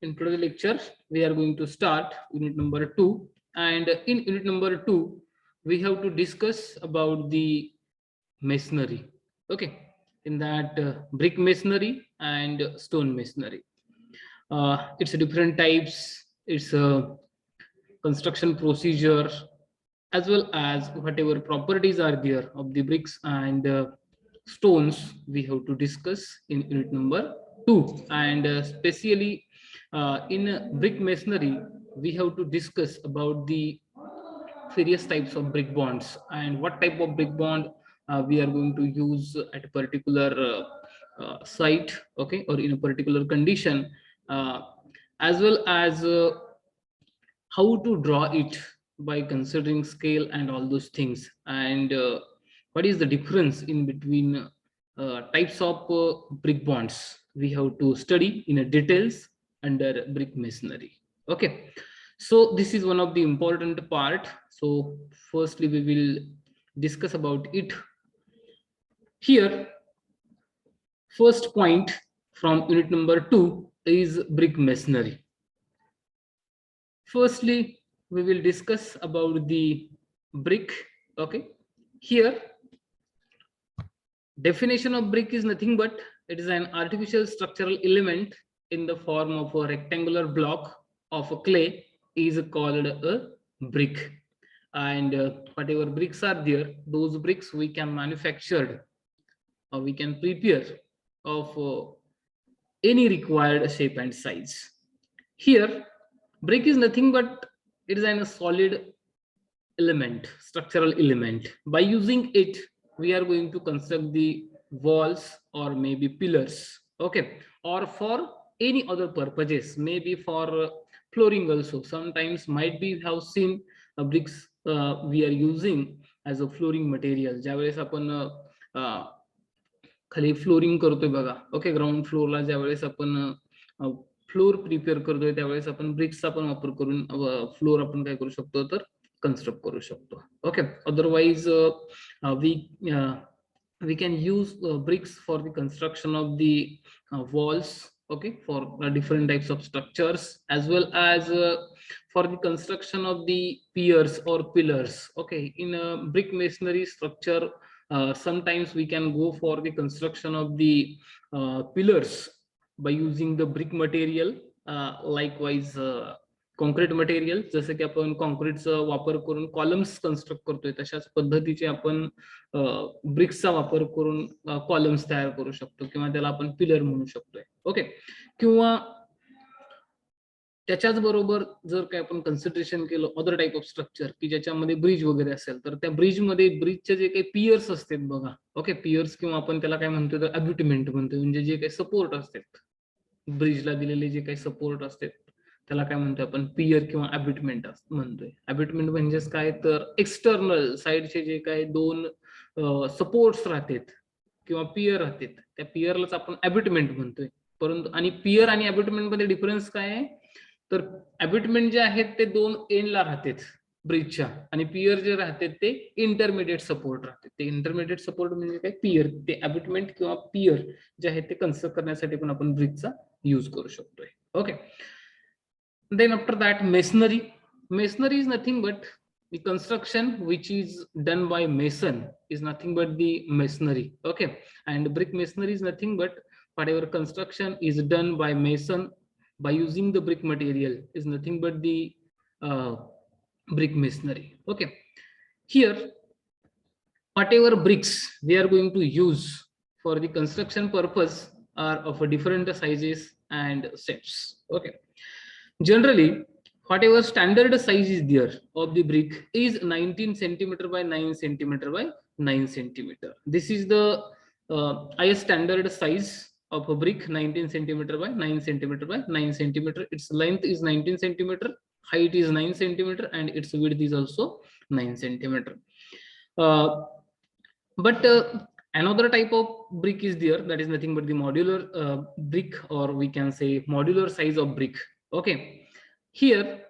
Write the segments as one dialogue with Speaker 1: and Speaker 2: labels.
Speaker 1: In today's lecture, we are going to start unit number 2. And in unit number 2, we have to discuss about the masonry. Okay, in that brick masonry and stone masonry. It's different types. It's a construction procedure as well as whatever properties are there of the bricks and stones we have to discuss in unit number 2. And especially in brick masonry we have to discuss about the various types of brick bonds and what type of brick bond we are going to use at a particular site, okay, or in a particular condition, uh, as well as how to draw it by considering scale and all those things, and what is the difference in between types of brick bonds we have to study in a details under brick masonry. Okay, so this is one of the important part. So firstly we will discuss about it here. First point from unit number 2 is brick masonry. Firstly, we will discuss about the brick. Okay, here definition of brick is nothing but it is an artificial structural element in the form of a rectangular block of a clay is called a brick. And whatever bricks are there, those bricks we can manufacture or we can prepare of any required shape and size. Here brick is nothing but it is a solid element, structural element. By using it we are going to construct the walls or maybe pillars, okay, or for any other purposes, maybe for flooring also. Sometimes might be have seen bricks we are using as a flooring material. ज्यावेळेस आपण खाली flooring करतोय बघा, okay, ground फ्लोरला ज्यावेळेस आपण floor prepare करतोय त्यावेळेस आपण ब्रिक्सचा पण वापर करून फ्लोर आपण काय करू शकतो तर construct करू शकतो. Okay, otherwise we can use bricks for the construction of the walls, okay, for different types of structures, as well as for the construction of the piers or pillars. Okay, in a brick masonry structure sometimes we can go for the construction of the pillars by using the brick material. Likewise concrete material, जसं की आपण कॉन्क्रीटचा वापर करून columns construct करतोय तशाच पद्धतीचे आपण ब्रिक्सचा वापर करून कॉलम्स तयार करू शकतो किंवा त्याला आपण पिलर म्हणू शकतोय. ओके, किंवा त्याच्याच बरोबर जर काय आपण कन्सिडरेशन केलं अदर टाइप ऑफ स्ट्रक्चर की ज्याच्यामध्ये ब्रिज वगैरे असेल तर त्या ब्रिजमध्ये ब्रिजचे जे काही पियर्स असतात बघा, ओके, पियर्स किंवा आपण त्याला काय म्हणतो तर अब्युटमेंट म्हणतो, म्हणजे जे काही सपोर्ट असतात ब्रिजला दिलेले जे काही सपोर्ट असतात त्याला काय म्हणतोय आपण पियर किंवा अब्युटमेंट म्हणतोय. अब्युटमेंट म्हणजेच काय तर एक्सटर्नल साइडचे जे काही दोन सपोर्ट्स राहतात किंवा पियर राहतात त्या पियरलाच आपण अब्युटमेंट म्हणतोय. परंतु आणि पियर आणि अब्युटमेंट मध्ये डिफरन्स काय आहे तर अब्युटमेंट जे आहेत ते दोन एंडला राहतात ब्रिजच्या आणि पियर जे राहतात ते इंटरमिडिएट सपोर्ट राहतात. ते इंटरमिडिएट सपोर्ट म्हणजे काय पियर, ते अब्युटमेंट किंवा पियर जे आहेत ते कन्स्ट्रक्ट करण्यासाठी पण आपण ब्रिजचा यूज करू शकतोय. Okay, then after that masonry. Masonry is nothing but the construction which is done by mason is nothing but the masonry. Okay, and brick masonry is nothing but whatever construction is done by mason by using the brick material is nothing but the brick masonry. Okay, here whatever bricks we are going to use for the construction purpose are of a different sizes and shapes. Okay, generally whatever standard size is there of the brick is 19 centimeter by 9 centimeter by 9 centimeter. This is the highest standard size of a brick, 19 centimeter by 9 centimeter by 9 centimeter. Its length is 19 centimeter, height is 9 centimeter, and its width is also 9 centimeter. But another type of brick is there, that is nothing but the modular brick, or we can say modular size of brick. Okay, here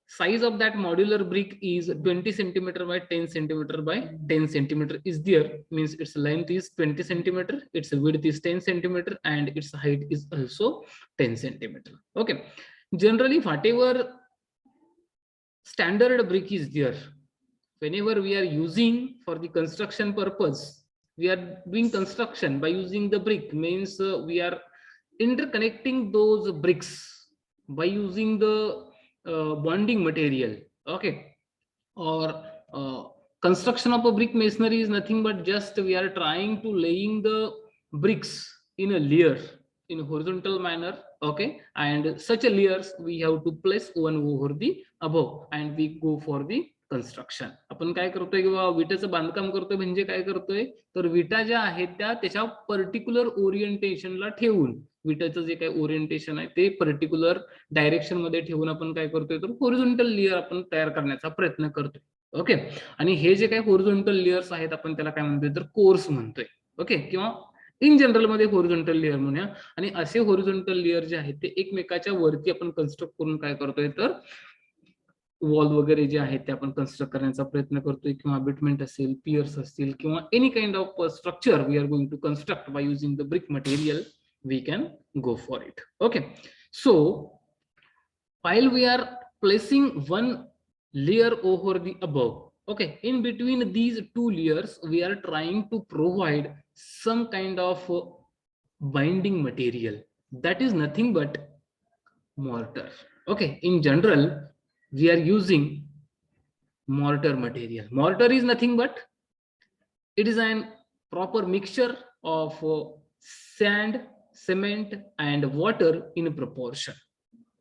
Speaker 1: size of that modular brick is 20 centimeter by 10 centimeter by 10 centimeter is there, means its length is 20 centimeter, its width is 10 centimeter, and its height is also 10 centimeter. Okay, generally whatever standard brick is there, whenever we are using for the construction purpose, we are doing construction by using the brick, means we are interconnecting those bricks by using the bonding material. Okay, or construction of a brick masonry is nothing but just we are trying to laying the bricks in a layer in a horizontal manner. Okay, and such a layers we have to place one over the above and we go for the construction. आपण काय करतोय की बाबा विटेचं बांधकाम करतोय, म्हणजे काय करतोय तर विटा ज्या आहेत त्या त्याच्या पर्टिक्युलर ओरिएंटेशनला ठेवून, विटाचं जे काही ओरिएंटेशन आहे ते पर्टिक्युलर डायरेक्शन मध्ये ठेवून आपण काय करतोय तर होरिझॉन्टल लेयर आपण तयार करण्याचा प्रयत्न करतोय. ओके, आणि हे जे काही होरिझॉन्टल लेयर्स आहेत आपण त्याला काय म्हणतोय तर कोर्स म्हणतोय. ओके, किंवा इन जनरल मध्ये होरिझॉन्टल लेयर म्हणूया. आणि असे होरिझॉन्टल लेयर जे आहेत ते एकमेकाच्या वरती आपण कन्स्ट्रक्ट करून काय करतोय तर वॉल वगैरे जे आहेत ते आपण कन्स्ट्रक्ट करण्याचा प्रयत्न करतोय, किंवा अबॅटमेंट असेल, पियर्स असतील, किंवा any kind of structure we are going to construct by using the brick material, we can go for it. Okay, so while we are placing one layer over the above, okay, in between these two layers we are trying to provide some kind of binding material, that is nothing but mortar. Okay, in general we are using mortar material. Mortar is nothing but it is an proper mixture of sand, cement and water in proportion.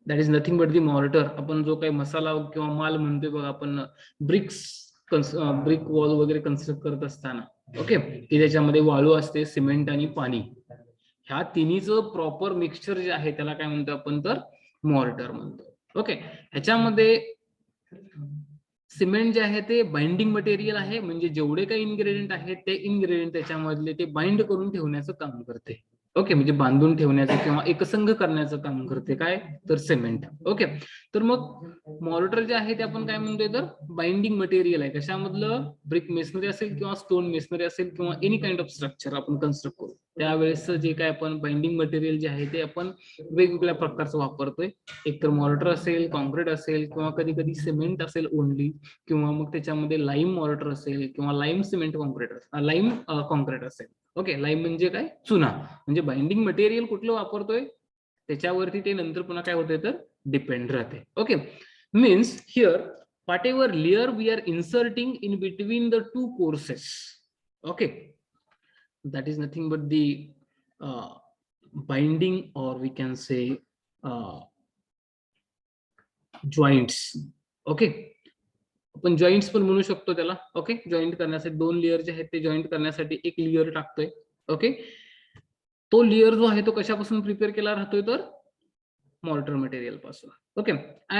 Speaker 1: That is nothing but the mortar. आपण जो काही मसाला किंवा माल म्हणतोय बघा आपण BRICS brick wall वगैरे construct करत असताना, ओके, की त्याच्यामध्ये वाळू असते, सिमेंट आणि पाणी, ह्या तिन्हीचं प्रॉपर मिक्सचर जे आहे त्याला काय म्हणतो आपण तर मॉर्टर म्हणतो. ओके, ह्याच्यामध्ये सिमेंट जे आहे ते बाइंडिंग मटेरियल आहे, म्हणजे जेवढे काही इन्ग्रेडियंट आहेत ते इन्ग्रेडियंट त्याच्यामधले ते बाइंड करून ठेवण्याचं काम करते. ओके, म्हणजे बांधून ठेवण्याचं किंवा एकसंघ करण्याचं काम करते काय तर सिमेंट. ओके, तर मग मॉर्टर जे आहे ते आपण काय म्हणतोय तर बाइंडिंग मटेरियल आहे. कशामधलं, ब्रिक मेसनरी असेल किंवा स्टोन मेसनरी असेल किंवा एनी काइंड ऑफ स्ट्रक्चर आपण कन्स्ट्रक्ट करू त्यावेळेस जे काय आपण बाइंडिंग मटेरियल जे आहे ते आपण वेगवेगळ्या प्रकारचं वापरतोय. एक तर मॉर्टर असेल, कॉन्क्रीट असेल, किंवा कधी कधी सिमेंट असेल ओनली, किंवा मग त्याच्यामध्ये लाईम मॉर्टर असेल किंवा lime cement concrete lime concrete असेल. ओके, लाईम म्हणजे काय, चुना. म्हणजे बाइंडिंग मटेरियल कुठलं वापरतोय त्याच्यावरती ते नंतर पुन्हा काय होते तर डिपेंड राहते. Okay, means here whatever layer we are inserting in between the two courses, okay, that is nothing but the binding or we can say joints. Okay, आपण जॉईंट्स पण म्हणू शकतो त्याला. ओके, जॉईंट करण्यासाठी दोन layer जे आहेत ते जॉईंट करण्यासाठी एक लेअर टाकतोय. ओके, तो लेअर जो आहे तो कशापासून प्रिपेअर केला राहतोय तर मॉर्टर मटेरियल पासून. Okay,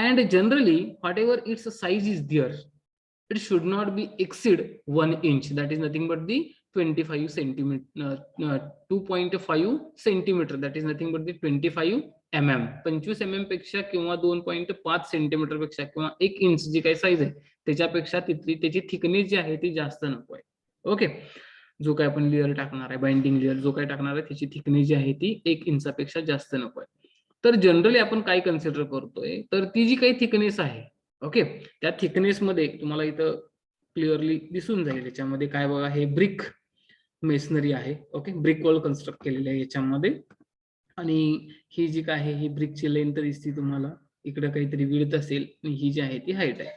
Speaker 1: and generally whatever its size is there it should not be exceed 1 inch, that is nothing but the 25 centimetre 2.5 centimetre, that is nothing but the 25 mm, 25 mm पेक्षा किंवा 2.5 centimetre पेक्षा किंवा 1 inch जी काही size आहे त्याच्यापेक्षा तिथली त्याची thickness जी आहे ती जास्त नको आहे. ओके, जो काय आपण लेअर टाकणार आहे, बाइंडिंग लेअर जो काय टाकणार आहे त्याची थिकनेस जी आहे ती 1 इंचापेक्षा जास्त नको आहे. तर जनरली आपण काय कन्सिडर करतोय तर ती जी काही थिकनेस आहे, ओके, त्या थिकनेस मध्ये तुम्हाला इथं क्लिअरली दिसून जाईल. याच्यामध्ये काय बघा, हे ब्रिक मेसनरी आहे. ओके, ब्रिक वॉल कन्स्ट्रक्ट केलेले आहे याच्यामध्ये, आणि ही जी काय आहे ही ब्रिकची लेंथ दिसते तुम्हाला, इकडे काहीतरी विड्थ असेल आणि ही जी आहे ती हाईट आहे.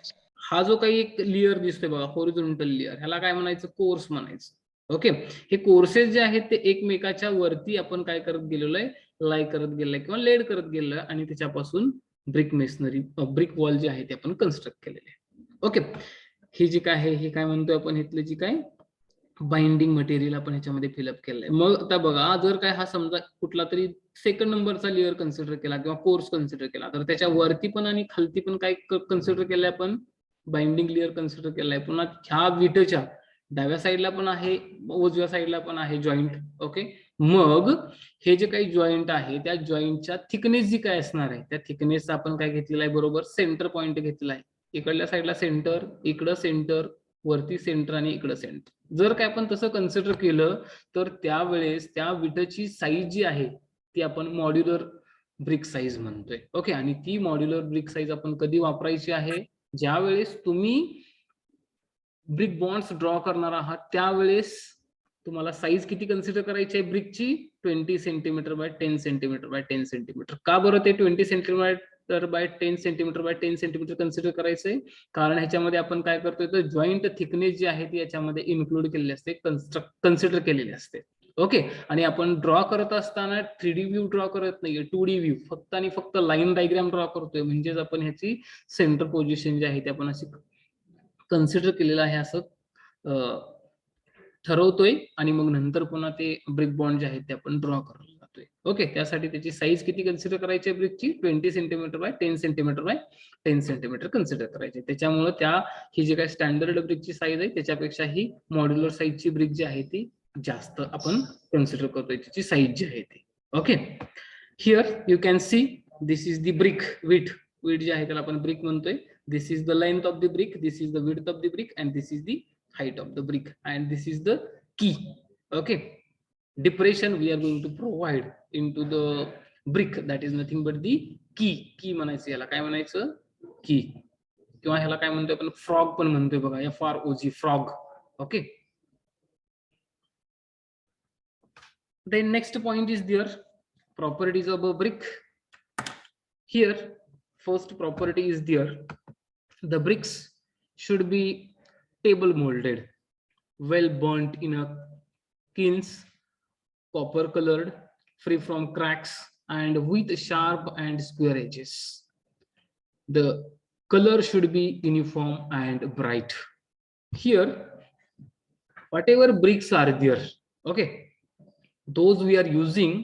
Speaker 1: हा जो काही एक लेअर दिसतोय बघा होरिझॉन्टल लेअर, ह्याला काय म्हणायचं, कोर्स म्हणायचं. ओके, हे कोर्सेस जे आहेत ते एकमेकाच्या वरती आपण काय करत गेलेलो आहे, लाय करत गेलोय किंवा लेड करत गेलोय, आणि त्याच्यापासून ब्रिक मेसनरी ब्रिक वॉल जे आहे ते आपण कन्स्ट्रक्ट केलेले आहे. ओके, ही जी काय आहे ही काय म्हणतोय आपण, इथले जी काय बाइंडिंग मटेरियल आपण ह्याच्यामध्ये फिलअप केलंय. मग आता बघा, जर काय हा समजा कुठला तरी सेकंड नंबरचा लेअर कन्सिडर केला किंवा कोर्स कन्सिडर केला, तर त्याच्या वरती पण आणि खालती पण काय कन्सिडर केलंय आपण, बाइंडिंग लेअर कन्सिडर केलाय. पुन्हा ह्या विटेच्या डाव्या साईडला पण आहे, उजव्या साईडला पण आहे जॉईंट. ओके, मग हे जे काही जॉईंट आहे त्या जॉईंटच्या थिकनेस जी काय असणार आहे त्या थिकनेसचा आपण काय घेतलेला आहे, बरोबर सेंटर पॉईंट घेतलेला आहे. इकडल्या साईडला सेंटर, इकडं सेंटर, वरती सेंटर आणि इकडं सेंटर. जर काय आपण तसं कन्सिडर केलं तर त्यावेळेस त्या विटाची साईज जी आहे ती आपण मॉड्युलर ब्रिक साईज म्हणतोय. ओके, आणि ती मॉड्युलर ब्रिक साईज आपण कधी वापरायची आहे, ज्या वेळेस तुम्ही ब्रिक बॉन्ड्स ड्रॉ करणार आहात त्यावेळेस तुम्हाला साईज किती कन्सिडर करायची आहे ब्रिकची, 20 centimetre bye 10 centimetre bye 10 centimetre. का बरं ते 20 centimetre bye 10 centimetre bye 10 centimetre consider करायचंय, कारण ह्याच्यामध्ये आपण काय करतोय तर जॉईंट थिकनेस जी आहे ती याच्यामध्ये इन्क्लूड केलेली असते, कन्सिडर केलेली असते. ओके, आणि आपण ड्रॉ करत असताना 3D व्ह्यू ड्रॉ करत नाहीये, 2D व्ह्यू फक्त आणि फक्त लाईन डायग्राम ड्रॉ करतोय. म्हणजेच आपण ह्याची सेंटर पोझिशन जी आहे ती आपण अशी कन्सिडर केलेलं आहे असं ठरवतोय आणि मग नंतर पुन्हा ते ब्रिक बॉन्ड जे आहेत ते आपण ड्रॉ करत जातोय. ओके, त्यासाठी त्याची साईज किती कन्सिडर करायची आहे ब्रिकची, 20 centimetre bye 10 centimetre bye 10 centimetre consider करायची. त्याच्यामुळे त्या ही जी काही स्टँडर्ड ब्रिकची साईज आहे त्याच्यापेक्षा ही मॉड्युलर साईजची ब्रिक जी आहे ती जास्त आपण कन्सिडर करतोय त्याची साईज जी आहे ती. Okay, here you can see this is the brick with जी आहे त्याला आपण ब्रिक म्हणतोय. This is the length of the brick, this is the width of the brick, and this is the height of the brick, and this is the key. Okay, depression we are going to provide into the brick, that is nothing but the key. Key म्हणायचं याला, काय म्हणायचं, key, किंवा ह्याला काय म्हणतोय आपण, frog पण म्हणतोय बघा, FROG, frog. Okay, then next point is there, properties of a brick. Here first property is there, the bricks should be table molded, well burnt in a kilns, copper colored, free from cracks, and with sharp and square edges. The color should be uniform and bright. Here whatever bricks are there, okay, those we are using.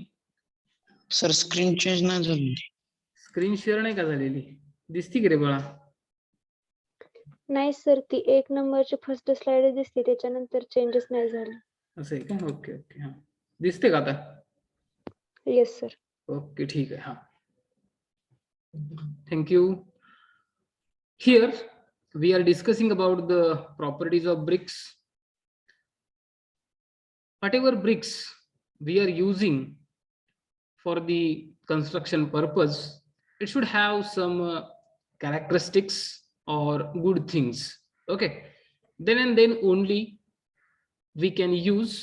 Speaker 2: Sir screen change नाही झाली.
Speaker 1: Screen share नाही का झालेली, दिसती की रे बाळा?
Speaker 3: नाही sir, ती 1 नंबरची फर्स्ट स्लाइड दिसते, त्याच्यानंतर चेंजेस नाही झाले.
Speaker 1: असं आहे का? ओके ओके, हा दिसते का आता?
Speaker 3: Yes sir.
Speaker 1: ओके, ठीक आहे, हा, thank you. Here we are discussing about the properties of bricks. Whatever bricks we are using for the construction purpose, it should have some characteristics or good things. Okay, then and then only we can use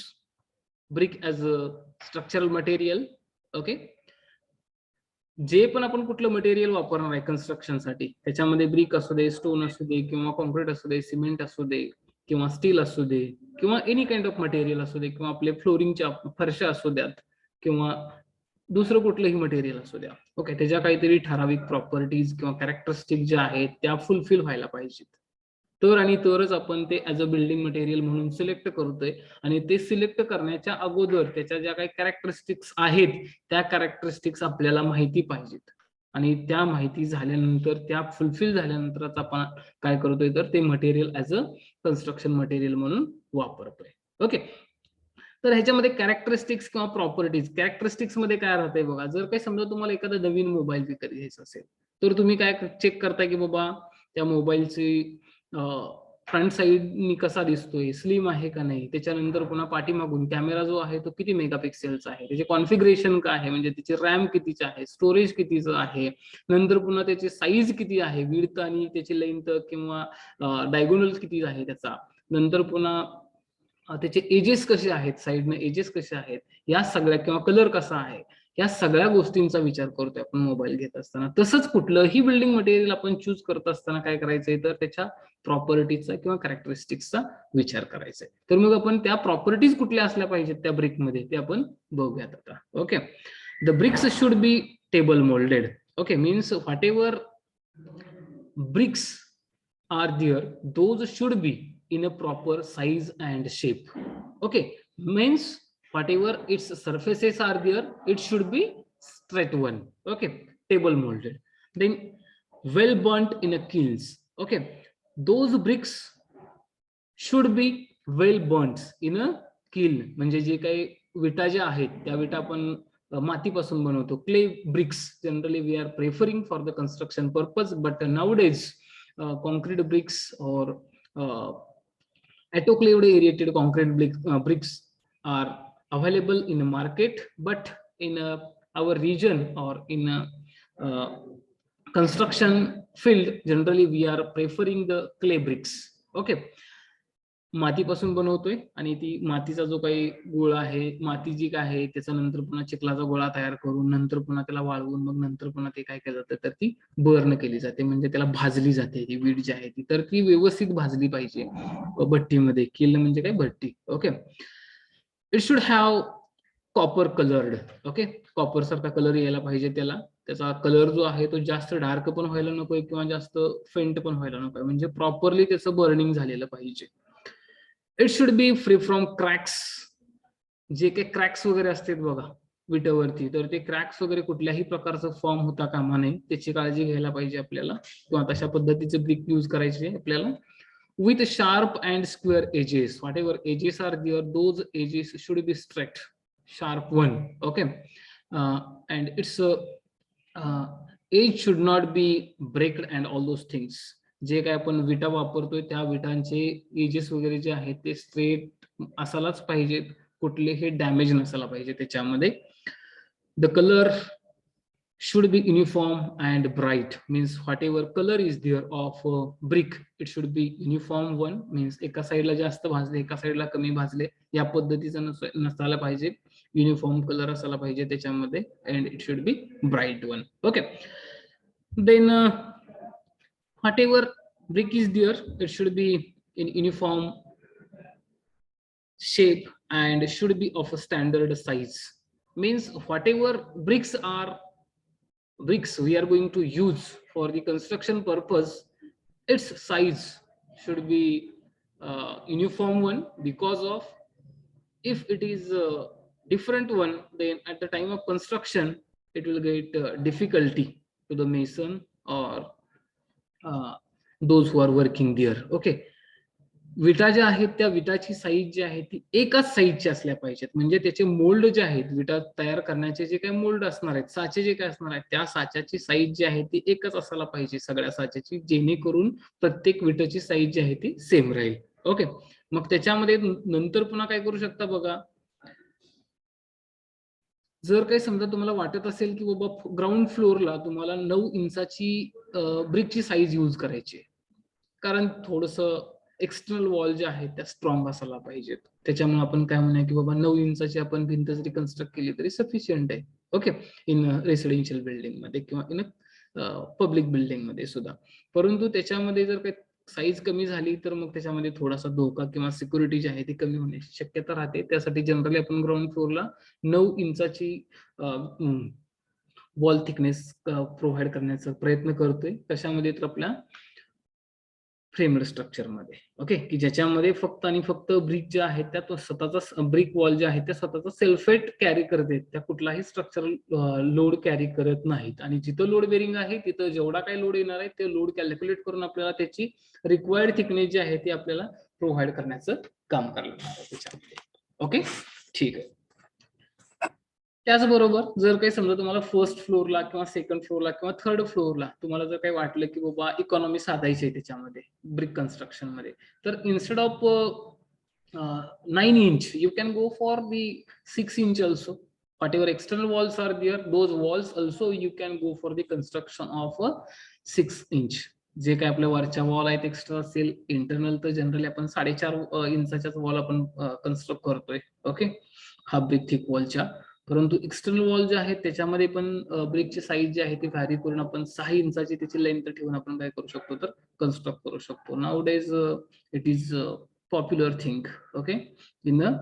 Speaker 1: brick as a structural material. Okay, जे पण आपण कुठलं material वापरणार आहे construction साठी, त्याच्यामध्ये brick असू दे, stone असू दे, किंवा कॉन्क्रीट असू दे, सिमेंट असू दे, किंवा स्टील असू दे, किंवा एनी काइंड ऑफ मटेरियल असू दे, किंवा आपले फ्लोरिंगच्या फरशा असू द्यात, किंवा दुसरं कुठलंही मटेरियल असू द्या. ओके, त्याच्या काहीतरी ठराविक प्रॉपर्टीज किंवा कॅरेक्टरिस्टिक ज्या आहेत त्या फुलफिल व्हायला पाहिजेत, तर आणि तरच आपण ते ऍज अ बिल्डिंग मटेरियल म्हणून सिलेक्ट करतोय. आणि ते सिलेक्ट करण्याच्या अगोदर त्याच्या ज्या काही कॅरेक्टरिस्टिक्स आहेत त्या कॅरेक्टरिस्टिक्स आपल्याला माहिती पाहिजेत, आणि त्या माहिती झाल्यानंतर, त्या फुलफिल झाल्यानंतरच आपण काय करतोय तर ते material as a construction material म्हणून वापरतोय. ओके, तर ह्याच्यामध्ये कॅरेक्टरिस्टिक्स किंवा प्रॉपर्टीज, कॅरेक्टरिस्टिक्स मध्ये काय राहतंय बघा, जर काही समजा तुम्हाला एखादा नवीन मोबाईल विकत घ्यायचा असेल तर तुम्ही काय चेक करताय की बाबा त्या मोबाईलची फ्रंट साईडनी कसा दिसतोय, स्लिम आहे का नाही, त्याच्यानंतर पुन्हा पाठीमागून कॅमेरा जो आहे तो किती मेगापिक्सेलचा आहे, त्याचे कॉन्फिगरेशन काय आहे, म्हणजे त्याची रॅम कितीची आहे, स्टोरेज कितीचं आहे, नंतर पुन्हा त्याची साईज किती आहे, विड्थ आणि त्याची लेंथ किंवा डायगोनल किती आहे त्याचा, नंतर पुन्हा त्याचे एजेस कसे आहेत, साईडने एजेस कसे आहेत, या सगळ्या, किंवा कलर कसा आहे, या सगळ्या गोष्टींचा विचार करतोय आपण मोबाईल घेत असताना. तसंच कुठलंही बिल्डिंग मटेरियल आपण चूज करत असताना काय करायचंय तर त्याच्या प्रॉपर्टीचा किंवा कॅरेक्टरिस्टिक्सचा विचार करायचा आहे. तर मग आपण त्या प्रॉपर्टीज कुठल्या असल्या पाहिजेत त्या ब्रिकमध्ये ते आपण बघूयात आता. Okay, the bricks should be table moulded. Okay, means whatever bricks are there, those should be in a proper size and shape. Okay, means whatever its surfaces are there, it should be straight one. Okay, table molded, then well burnt in a kilns. Okay, those bricks should be well burnt in a kiln. म्हणजे जे काही विटा ज्या आहेत त्या विटा आपण मातीपासून बनवतो. Clay bricks generally we are preferring for the construction purpose, but nowadays concrete bricks और autoclaved aerated concrete bricks are available in the market, but in our region or in construction field generally we are preferring the clay bricks. Okay, मातीपासून बनवतोय आणि ती मातीचा जो काही गोळा आहे, माती जी काय आहे त्याचा नंतर पुन्हा चिखलाचा गोळा तयार करून नंतर पुन्हा त्याला वाळवून मग नंतर पुन्हा ते काय केलं जातं तर ती बर्न केली जाते, म्हणजे त्याला भाजली जाते ती वीट जी आहे ती, तर ती व्यवस्थित भाजली पाहिजे भट्टीमध्ये. किल्न म्हणजे काय भट्टी. Okay, it should have copper coloured. Okay, copper सारखा कलर यायला पाहिजे त्याला. त्याचा कलर जो आहे तो जास्त डार्क पण व्हायला नकोय किंवा जास्त फेंट पण व्हायला नकोय, म्हणजे प्रॉपरली त्याचं बर्निंग झालेलं पाहिजे. It should be free from cracks. जे काही क्रॅक्स वगैरे असतात बघा विटावरती, तर ते क्रॅक्स वगैरे कुठल्याही प्रकारचं फॉर्म होता कामा नये, त्याची काळजी घ्यायला पाहिजे आपल्याला, किंवा तशा पद्धतीचे ब्रिक यूज करायचे आपल्याला. With sharp and square edges, whatever edges are there, those edges should be straight, sharp one. Okay, and its edge should not be breaked and all those things. जे काय आपण विटा वापरतोय त्या विटांचे edges वगैरे जे आहेत ते स्ट्रेट असायलाच पाहिजेत, कुठलेही डॅमेज नसायला पाहिजे त्याच्यामध्ये. The colour should be uniform and bright, means whatever color is there of brick it should be uniform one, means एका साइडला जास्त भाजले एका साइडला कमी भाजले या पद्धतीचं नसायला पाहिजे, युनिफॉर्म कलर असायला पाहिजे त्याच्यामध्ये, and it should be bright one. Okay, then whatever brick is there it should be in uniform shape and should be of a standard size, means whatever bricks we are going to use for the construction purpose, its size should be uniform one, because of if it is a different one then at the time of construction it will get difficulty to the mason or those who are working there. Okay, विटा ज्या आहेत त्या विटाची size जी आहे ती एकाच साईजची असल्या पाहिजेत, म्हणजे त्याचे मोल्ड जे आहेत विटा तयार करण्याचे जे काही मोल्ड असणार आहेत, साचे जे काय असणार आहेत त्या साच्याची साईज जी आहे ती एकच असायला पाहिजे सगळ्या साच्याची, जेणेकरून प्रत्येक विटाची साईज जी आहे ती सेम राहील. ओके, मग त्याच्यामध्ये नंतर पुन्हा काय करू शकता बघा, जर काही समजा तुम्हाला वाटत असेल की बाबा ग्राउंड फ्लोअरला तुम्हाला 9 इंचाची ब्रिकची साईज यूज करायची, कारण थोडस एक्सटर्नल वॉल जे आहेत त्या स्ट्रॉंग असायला पाहिजेत, त्याच्यामुळे आपण काय म्हणूया की बाबा 9 इंचाची आपण भिंत जरी कन्स्ट्रक्ट केली तरी सफिशियंट आहे. ओके, इन रेसिडेन्शियल बिल्डिंग मध्ये किंवा इन पब्लिक बिल्डिंग मध्ये सुद्धा. परंतु त्याच्यामध्ये जर काही साईज कमी झाली तर मग त्याच्यामध्ये थोडासा धोका किंवा सिक्युरिटी जी आहे ती कमी होण्याची शक्यता राहते. त्यासाठी जनरली आपण ग्राउंड फ्लोअरला 9 इंचाची वॉल थिकनेस प्रोव्हाइड करण्याचा प्रयत्न करतोय. कशामध्ये तर आपल्या फ्रेमड स्ट्रक्चर मध्ये. ओके, की ज्याच्यामध्ये फक्त आणि फक्त ब्रिक जे आहेत त्या तो स्वतःचा ब्रिक वॉल जे आहेत त्या स्वतःचा सेल्फ वेट कॅरी करते, त्या कुठलाही स्ट्रक्चरल लोड कॅरी करत नाहीत, आणि जिथं लोड बेरिंग आहे तिथं जेवढा काही लोड येणार आहे ते लोड कॅल्क्युलेट करून आपल्याला त्याची रिक्वायर्ड थिकनेस जी आहे ती आपल्याला प्रोव्हाइड करण्याचं काम करणार आहे त्याच्यामध्ये. ओके, ठीक आहे. त्याचबरोबर जर काही समजा तुम्हाला फर्स्ट फ्लोअरला किंवा सेकंड फ्लोअरला किंवा थर्ड फ्लोअरला तुम्हाला जर काही वाटलं की बाबा इकॉनॉमी साधायची आहे त्याच्यामध्ये ब्रिक कन्स्ट्रक्शन मध्ये, तर instead of 9 inch you can go for the 6 inch also. whatever external walls are there, those walls also you can go for the construction of a 6 inch. जे काय आपल्या वरच्या वॉल आहेत एक्स्ट्रा असेल, internal तर generally आपण 4.5 इंचाच्याच wall आपण construct करतोय. ओके, हा ब्रिक थिक वॉलच्या. परंतु एक्सटर्नल वॉल जे आहेत त्याच्यामध्ये पण ब्रिकची साईज जी आहे ती व्हॅरी करून आपण 6 इंचाची त्याची लेंथ ठेवून आपण काय करू शकतो तर कन्स्ट्रक्ट करू शकतो. Now days it is popular thing. Okay, in the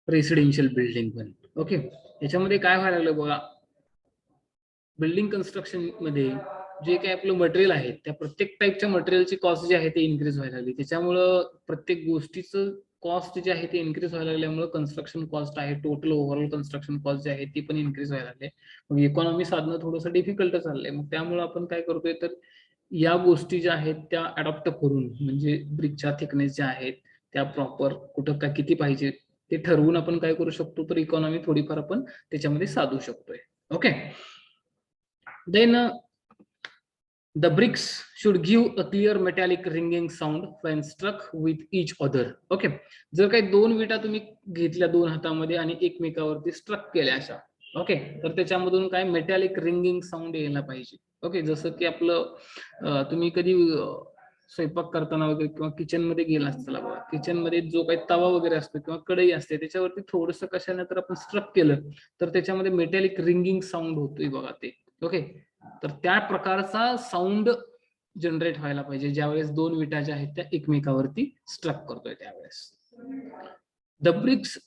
Speaker 1: residential building पण. ओके, याच्यामध्ये काय व्हायला लागलं बघा, बिल्डिंग कन्स्ट्रक्शन मध्ये जे काही आपलं मटेरियल आहे त्या प्रत्येक टाईपच्या मटेरियलची कॉस्ट जी आहे ते इन्क्रीज व्हायला लागली. त्याच्यामुळं प्रत्येक गोष्टीचं कॉस्ट जे आहे ते इन्क्रीज व्हायला लागल्यामुळे कन्स्ट्रक्शन कॉस्ट आहे, टोटल ओव्हरऑल कन्स्ट्रक्शन कॉस्ट जे आहे ती पण इन्क्रीज व्हायला लागले. मग इकॉनॉमी साधणं थोडंसं डिफिकल्ट चाललंय. मग त्यामुळे आपण काय करतोय तर या गोष्टी ज्या आहेत त्या अडॉप्ट करून, म्हणजे ब्रिकच्या थिकनेस ज्या आहेत त्या प्रॉपर कुठं काय किती पाहिजे ते ठरवून आपण काय करू शकतो, तर इकॉनॉमी थोडीफार आपण त्याच्यामध्ये साधू शकतोय. Okay, then the bricks should give a clear metallic ringing sound when struck with each other. Okay, जर काही दोन विटा तुम्ही घेतल्या दोन हातामध्ये आणि एकमेकावरती स्ट्रक केल्या अशा, ओके, तर त्याच्यामधून काय मेटॅलिक रिंगिंग साऊंड यायला पाहिजे. ओके, जसं की आपलं तुम्ही कधी स्वयंपाक करताना वगैरे किंवा किचन मध्ये गेला असताना बघा, किचन मध्ये जो काही तवा वगैरे असतो किंवा कढई असते त्याच्यावरती थोडंसं कशाने तर आपण स्ट्रक केलं तर त्याच्यामध्ये मेटॅलिक रिंगिंग साऊंड होतोय बघा ते. ओके, तर त्या प्रकारचा साऊंड जनरेट व्हायला पाहिजे ज्यावेळेस दोन विटा ज्या आहेत त्या एकमेकावरती स्ट्रक करतोय त्यावेळेस. The BRICS